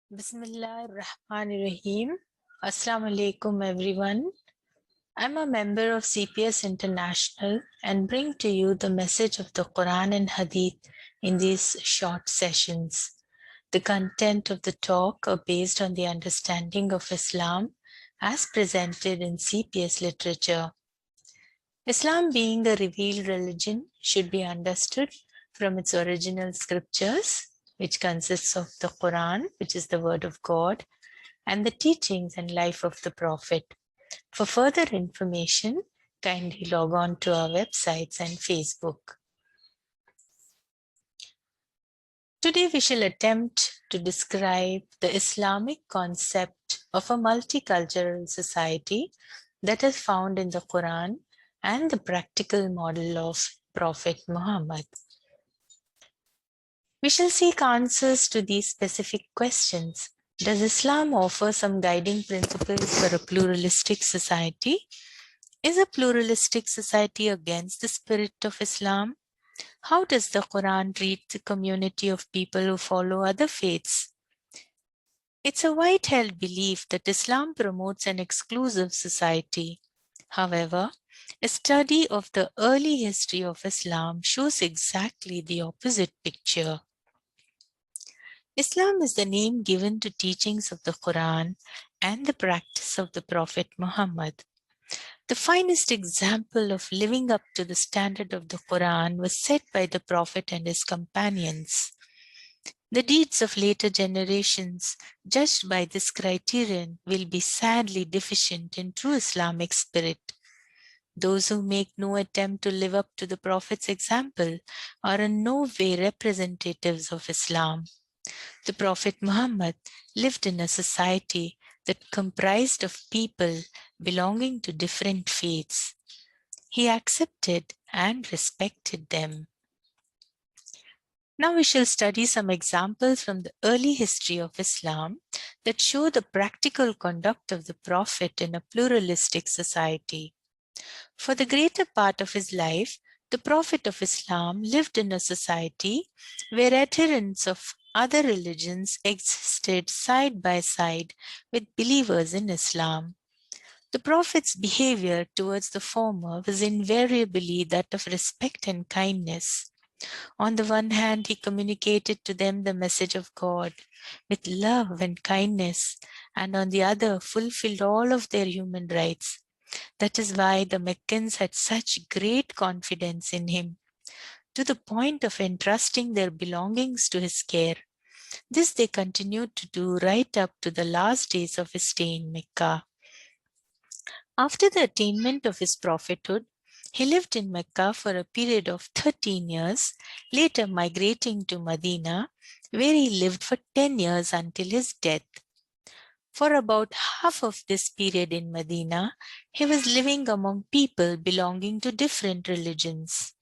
Bismillahirrahmanirrahim. Assalamu alaikum everyone. I'm a member of CPS International and bring to you the message of the Quran and Hadith in these short sessions. The content of the talk are based on the understanding of Islam as presented in CPS literature. Islam, being a revealed religion, should be understood from its original scriptures, which consists of the Quran, which is the word of God, and the teachings and life of the Prophet. For further information, kindly log on to our websites and Facebook. Today we shall attempt to describe the Islamic concept of a multicultural society that is found in the Quran and the practical model of Prophet Muhammad. We shall seek answers to these specific questions. Does Islam offer some guiding principles for a pluralistic society? Is a pluralistic society against the spirit of Islam? How does the Quran treat the community of people who follow other faiths? It's a wide-held belief that Islam promotes an exclusive society. However, a study of the early history of Islam shows exactly the opposite picture. Islam is the name given to teachings of the Quran and the practice of the Prophet Muhammad. The finest example of living up to the standard of the Quran was set by the Prophet and his companions. The deeds of later generations, judged by this criterion, will be sadly deficient in true Islamic spirit. Those who make no attempt to live up to the Prophet's example are in no way representatives of Islam. The Prophet Muhammad lived in a society that comprised of people belonging to different faiths. He accepted and respected them. Now we shall study some examples from the early history of Islam that show the practical conduct of the Prophet in a pluralistic society. For the greater part of his life, the Prophet of Islam lived in a society where adherents of other religions existed side by side with believers in Islam. The Prophet's behavior towards the former was invariably that of respect and kindness. On the one hand, he communicated to them the message of God with love and kindness, and on the other, fulfilled all of their human rights. That is why the Meccans had such great confidence in him, to the point of entrusting their belongings to his care. This they continued to do right up to the last days of his stay in Mecca. After the attainment of his prophethood, he lived in Mecca for a period of 13 years, later migrating to Medina, where he lived for 10 years until his death. For about half of this period in Medina, he was living among people belonging to different religions.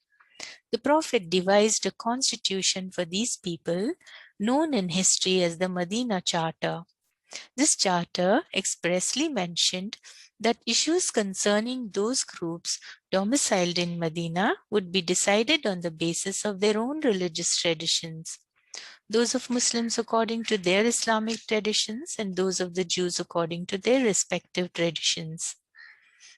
The Prophet devised a constitution for these people, known in history as the Medina Charter. This charter expressly mentioned that issues concerning those groups domiciled in Medina would be decided on the basis of their own religious traditions. Those of Muslims according to their Islamic traditions and those of the Jews according to their respective traditions.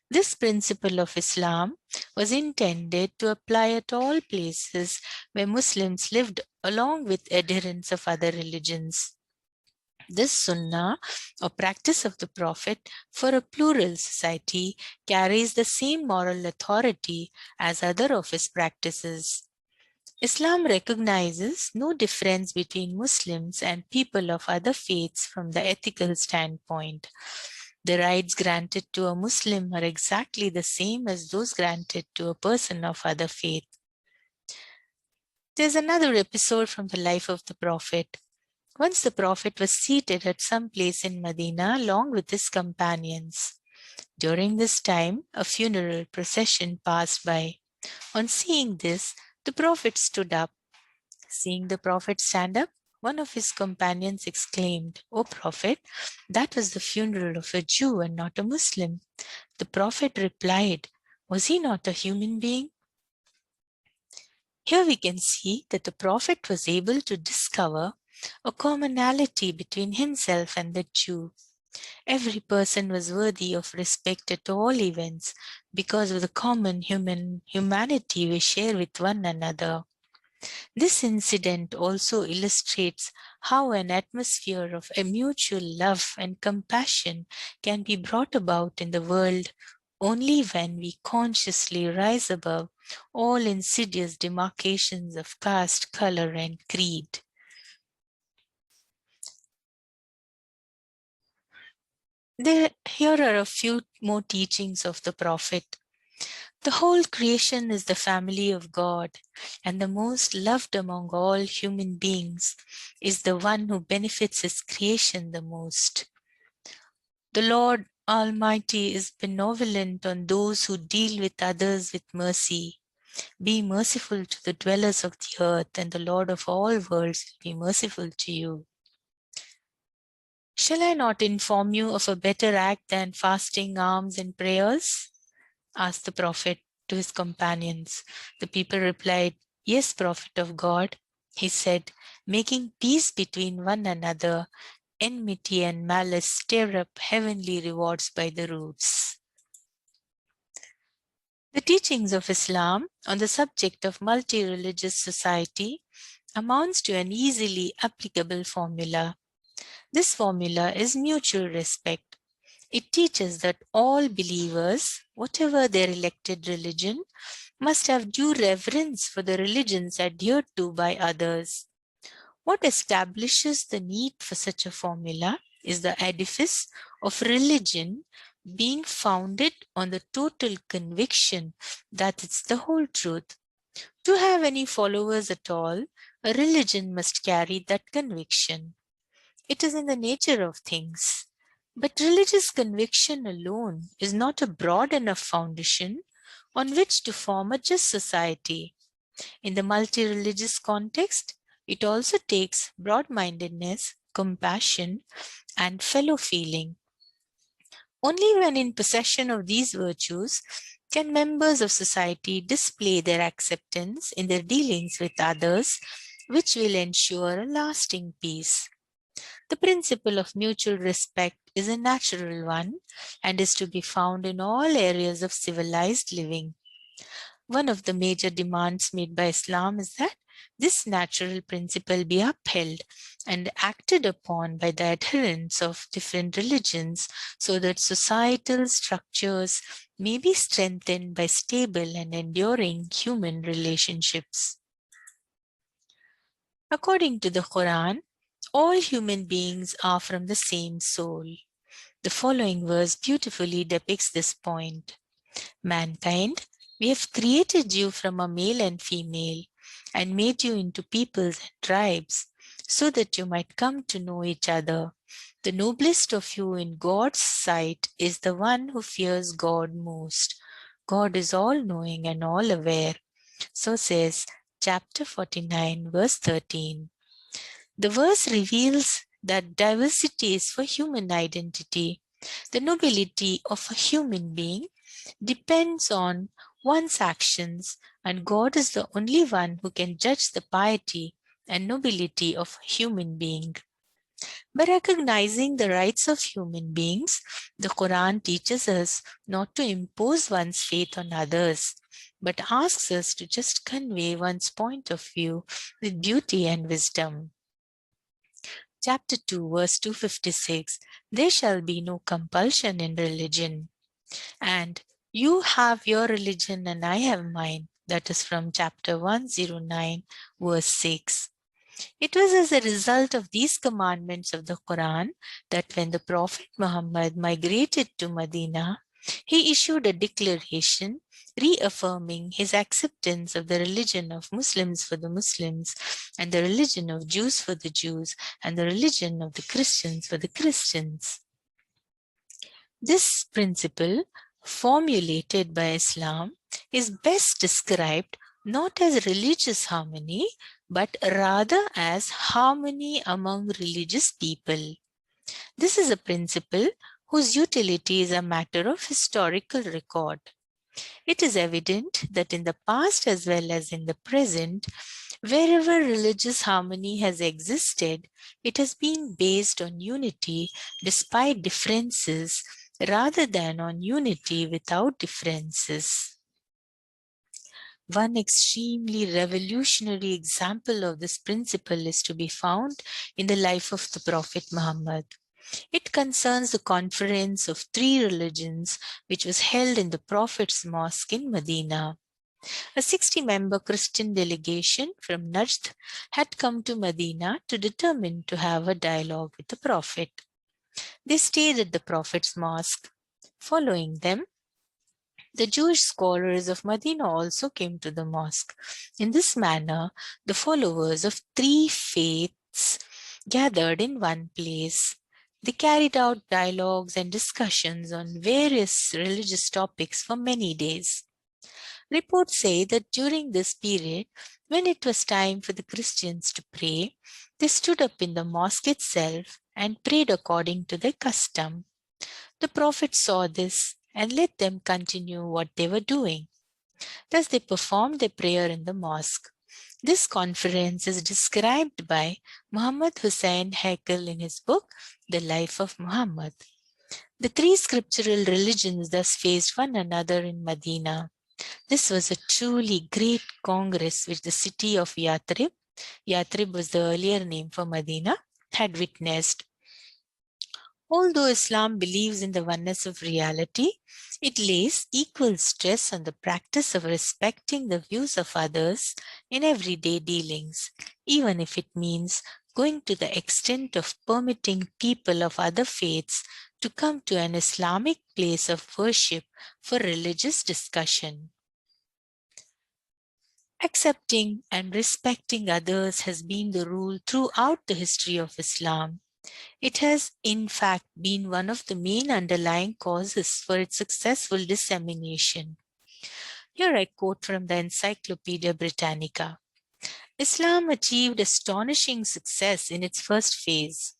This principle of Islam was intended to apply at all places where Muslims lived along with adherents of other religions. This sunnah or practice of the Prophet for a plural society carries the same moral authority as other of his practices. Islam recognizes no difference between Muslims and people of other faiths from the ethical standpoint. The rights granted to a Muslim are exactly the same as those granted to a person of other faith. There's another episode from the life of the Prophet. Once the Prophet was seated at some place in Medina along with his companions. During this time, a funeral procession passed by. On seeing this, the Prophet stood up. Seeing the Prophet stand up, one of his companions exclaimed, "O Prophet, that was the funeral of a Jew and not a Muslim." The Prophet replied, "Was he not a human being?" Here we can see that the Prophet was able to discover a commonality between himself and the Jew. Every person was worthy of respect at all events because of the common humanity we share with one another. This incident also illustrates how an atmosphere of a mutual love and compassion can be brought about in the world only when we consciously rise above all insidious demarcations of caste, color, and creed. Here are a few more teachings of the Prophet. The whole creation is the family of God, and the most loved among all human beings is the one who benefits his creation the most. The Lord Almighty is benevolent on those who deal with others with mercy. Be merciful to the dwellers of the earth, and the Lord of all worlds will be merciful to you. Shall I not inform you of a better act than fasting, alms, and prayers? Asked the Prophet to his companions. The people replied, Yes, Prophet of God. He said, making peace between one another, enmity and malice stir up heavenly rewards by the roots. The teachings of Islam on the subject of multi-religious society amounts to an easily applicable formula. This formula is mutual respect. It teaches that all believers, whatever their elected religion, must have due reverence for the religions adhered to by others. What establishes the need for such a formula is the edifice of religion being founded on the total conviction that it's the whole truth. To have any followers at all, a religion must carry that conviction. It is in the nature of things. But religious conviction alone is not a broad enough foundation on which to form a just society. In the multi-religious context, it also takes broad-mindedness, compassion, and fellow feeling. Only when in possession of these virtues can members of society display their acceptance in their dealings with others, which will ensure a lasting peace. The principle of mutual respect is a natural one and is to be found in all areas of civilized living. One of the major demands made by Islam is that this natural principle be upheld and acted upon by the adherents of different religions so that societal structures may be strengthened by stable and enduring human relationships. According to the Quran, all human beings are from the same soul. The following verse beautifully depicts this point. Mankind, we have created you from a male and female and made you into peoples and tribes so that you might come to know each other. The noblest of you in God's sight is the one who fears God most. God is all-knowing and all-aware. So says chapter 49, verse 13. The verse reveals that diversity is for human identity. The nobility of a human being depends on one's actions, and God is the only one who can judge the piety and nobility of a human being. By recognizing the rights of human beings, the Quran teaches us not to impose one's faith on others, but asks us to just convey one's point of view with beauty and wisdom. Chapter 2, verse 256, there shall be no compulsion in religion. And you have your religion and I have mine. That is from chapter 109, verse 6. It was as a result of these commandments of the Quran that when the Prophet Muhammad migrated to Medina, he issued a declaration reaffirming his acceptance of the religion of Muslims for the Muslims and the religion of Jews for the Jews and the religion of the Christians for the Christians. This principle, formulated by Islam, is best described not as religious harmony, but rather as harmony among religious people. This is a principle whose utility is a matter of historical record. It is evident that in the past as well as in the present, Wherever religious harmony has existed, it has been based on unity despite differences rather than on unity without differences. One extremely revolutionary example of this principle is to be found in the life of the Prophet Muhammad. It concerns the conference of three religions which was held in the Prophet's mosque in Medina. A 60-member Christian delegation from Najd had come to Medina to determine to have a dialogue with the Prophet. They stayed at the Prophet's mosque. Following them, the Jewish scholars of Medina also came to the mosque. In this manner, the followers of three faiths gathered in one place. They carried out dialogues and discussions on various religious topics for many days. Reports say that during this period, when it was time for the Christians to pray, they stood up in the mosque itself and prayed according to their custom. The Prophet saw this and let them continue what they were doing. Thus they performed their prayer in the mosque. This conference is described by Muhammad Hussain Haikal in his book, The Life of Muhammad. The three scriptural religions thus faced one another in Medina. This was a truly great congress which the city of Yathrib was the earlier name for Medina, had witnessed. Although Islam believes in the oneness of reality, it lays equal stress on the practice of respecting the views of others in everyday dealings, even if it means going to the extent of permitting people of other faiths to come to an Islamic place of worship for religious discussion. Accepting and respecting others has been the rule throughout the history of Islam. It has, in fact, been one of the main underlying causes for its successful dissemination. Here I quote from the Encyclopedia Britannica. Islam achieved astonishing success in its first phase.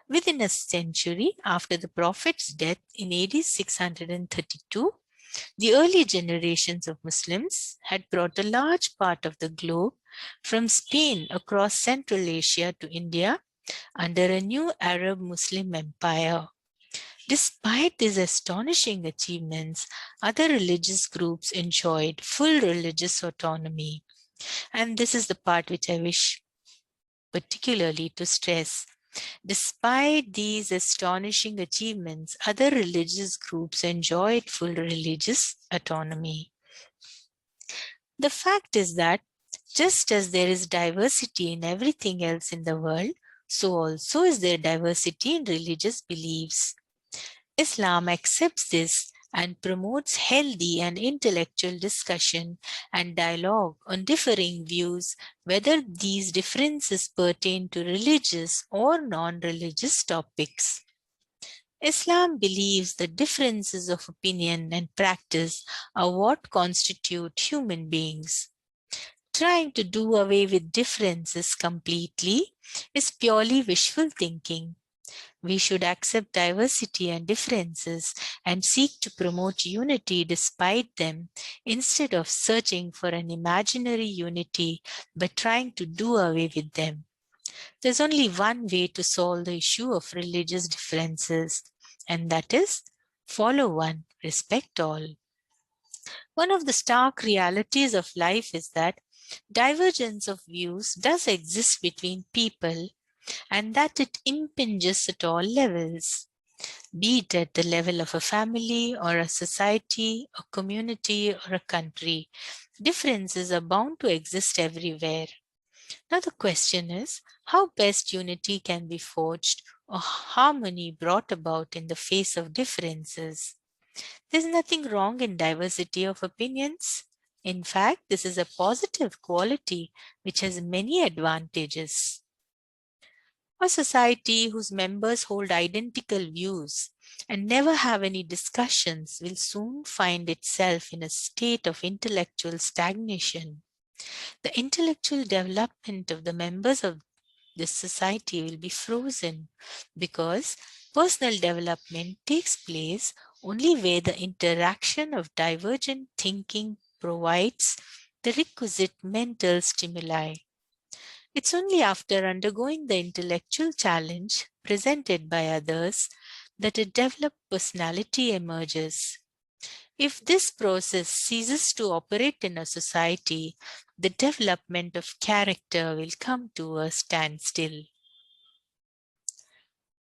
Within a century after the Prophet's death in AD 632, the early generations of Muslims had brought a large part of the globe from Spain across Central Asia to India under a new Arab Muslim empire. Despite these astonishing achievements, other religious groups enjoyed full religious autonomy. And this is the part which I wish particularly to stress. Despite these astonishing achievements, other religious groups enjoyed full religious autonomy. The fact is that just as there is diversity in everything else in the world, so also is there diversity in religious beliefs. Islam accepts this and promotes healthy and intellectual discussion and dialogue on differing views, whether these differences pertain to religious or non-religious topics. Islam believes that differences of opinion and practice are what constitute human beings. Trying to do away with differences completely is purely wishful thinking. We should accept diversity and differences and seek to promote unity despite them, instead of searching for an imaginary unity by trying to do away with them. There's only one way to solve the issue of religious differences, and that is follow one, respect all. One of the stark realities of life is that divergence of views does exist between people, and that it impinges at all levels, be it at the level of a family or a society, a community or a country. Differences are bound to exist everywhere. Now the question is, how best unity can be forged or harmony brought about in the face of differences? There's nothing wrong in diversity of opinions. In fact, this is a positive quality which has many advantages. A society whose members hold identical views and never have any discussions will soon find itself in a state of intellectual stagnation. The intellectual development of the members of this society will be frozen because personal development takes place only where the interaction of divergent thinking provides the requisite mental stimuli. It's only after undergoing the intellectual challenge presented by others that a developed personality emerges. If this process ceases to operate in a society, the development of character will come to a standstill.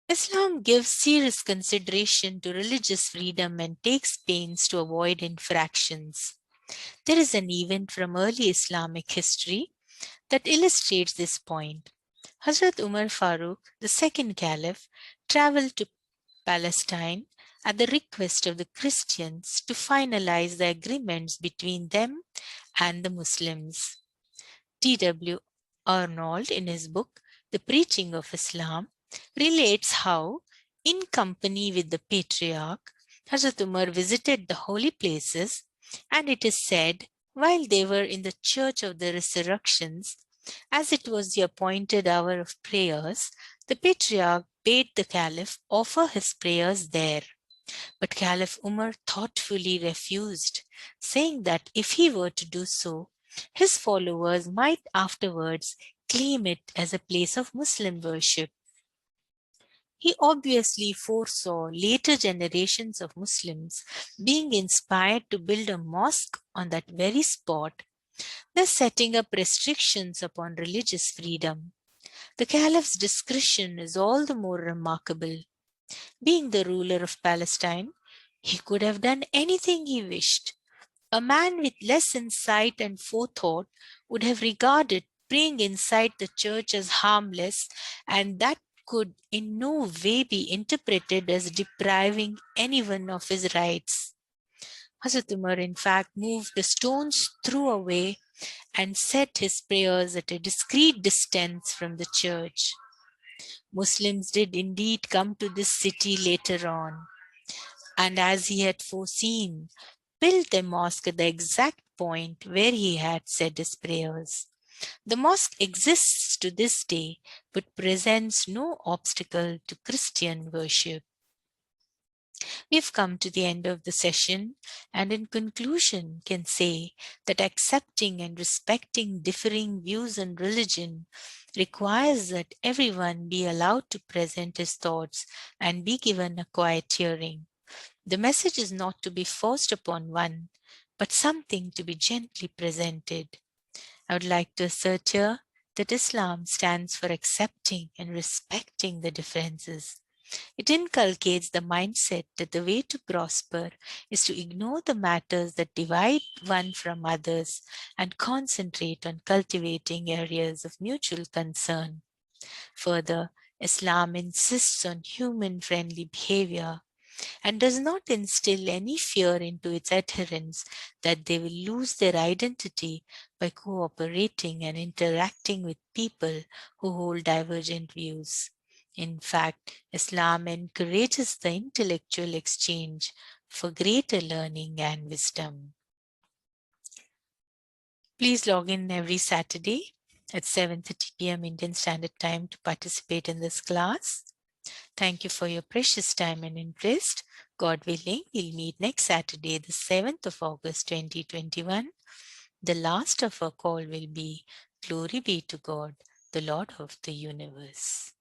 Islam gives serious consideration to religious freedom and takes pains to avoid infractions. There is an event from early Islamic history that illustrates this point. Hazrat Umar Farooq, the second caliph, traveled to Palestine at the request of the Christians to finalize the agreements between them and the Muslims. T.W. Arnold, in his book The Preaching of Islam, relates how, in company with the patriarch, Hazrat Umar visited the holy places, and it is said, while they were in the Church of the Resurrections, as it was the appointed hour of prayers, the patriarch bade the caliph offer his prayers there. But Caliph Umar thoughtfully refused, saying that if he were to do so, his followers might afterwards claim it as a place of Muslim worship. He obviously foresaw later generations of Muslims being inspired to build a mosque on that very spot, thus setting up restrictions upon religious freedom. The Caliph's discretion is all the more remarkable. Being the ruler of Palestine, he could have done anything he wished. A man with less insight and forethought would have regarded praying inside the church as harmless, and that could in no way be interpreted as depriving anyone of his rights. Hazrat Umar, in fact, moved the stone's throw away and said his prayers at a discreet distance from the church. Muslims did indeed come to this city later on, and as he had foreseen, built a mosque at the exact point where he had said his prayers. The mosque exists to this day, but presents no obstacle to Christian worship. We've come to the end of the session, and in conclusion can say that accepting and respecting differing views on religion requires that everyone be allowed to present his thoughts and be given a quiet hearing. The message is not to be forced upon one, but something to be gently presented. I would like to assert here that Islam stands for accepting and respecting the differences. It inculcates the mindset that the way to prosper is to ignore the matters that divide one from others and concentrate on cultivating areas of mutual concern. Further, Islam insists on human-friendly behavior and does not instill any fear into its adherents that they will lose their identity by cooperating and interacting with people who hold divergent views. In fact, Islam encourages the intellectual exchange for greater learning and wisdom. Please log in every Saturday at 7:30 p.m. Indian Standard Time to participate in this class. Thank you for your precious time and interest. God willing, we'll meet next Saturday, the 7th of August, 2021. The last of our call will be Glory be to God, the Lord of the universe.